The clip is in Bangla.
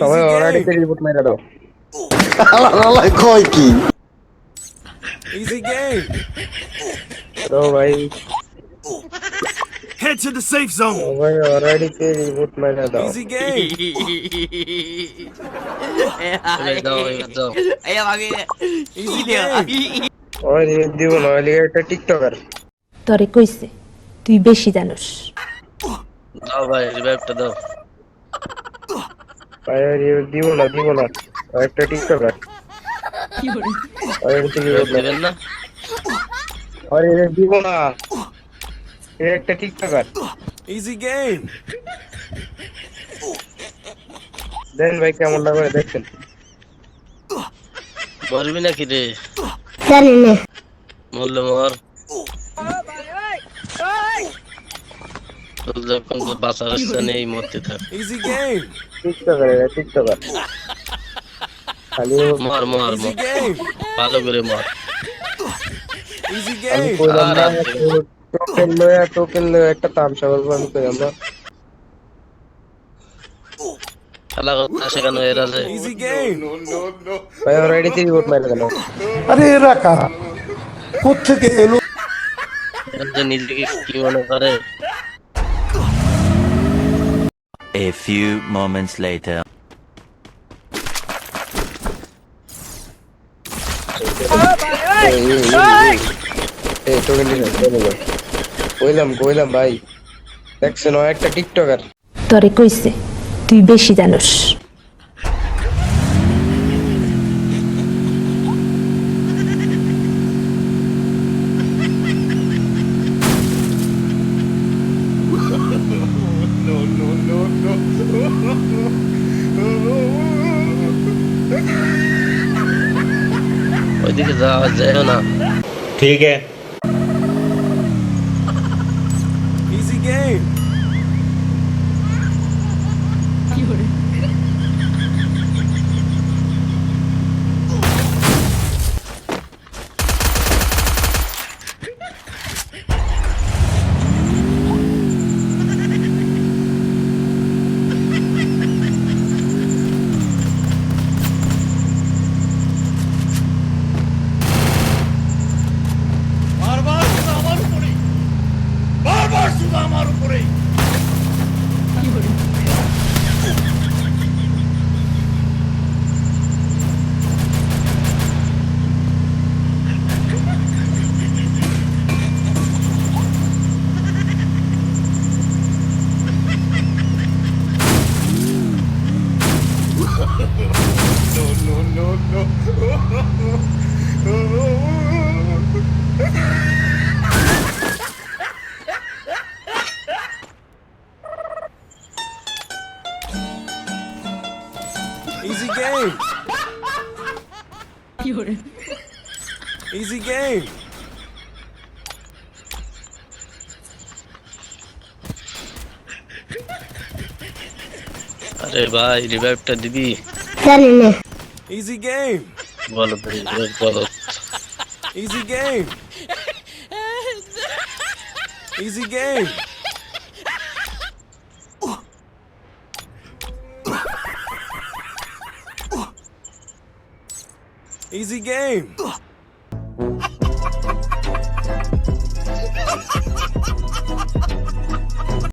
সবাই অলরেডি রিপোর্ট মেরে দাও। কয় কি Easy game. তো ভাই Head to the safe zone. সবাই অলরেডি রিপোর্ট মেরে দাও। Easy game. Easy game. ওই রিপোর্ট দিব না, ওই লিগে একটা টিকটকার। তরে কইছে তুই বেশি জানোস। দাও ভাই রিভাইভটা দাও। ভাই ওই রিপোর্ট দিব না, ওই একটা টিকটকার। ওই রিপোর্ট দিবেন না? ওই রিপোর্ট দিব না, এই একটা টিকটকার। Easy game. দেন ভাই কেমনটা করে দেখছেন। মরবি নাকি রে? জানি না। মরলে মর। তোর যখন বাঁচার ইচ্ছা নেই মরতে থাক। Easy game. টিকটকার খালি মর মর Easy মর game. ভালো করে মর। Easy আমি game. কইলাম না, আর টোকেন লয়া একটা তামসা বলবো, আমি কইলাম না। খেলা করতে শেখানো এরা যে Easy game. ভাই অলরেডি রিপোর্ট মেরে দিল। আরে এরা কারা কোত্থেকে এলো এরা যে নিজেকে কি মনে করে। A few moments later. এই টোকেন দিলাম, কইলাম ভাই দেখছেন ও একটা টিকটকার। তরে কইছে তুই বেশি জানোস। ওইদিকে যাওয়া যায় না। ठीक है. Easy game. Easy game. Easy game. আরে ভাই রিভাইভটা দিবি? জানি না। Easy game. বলো রিভাইভ বলো। Easy game. Easy game. Easy game.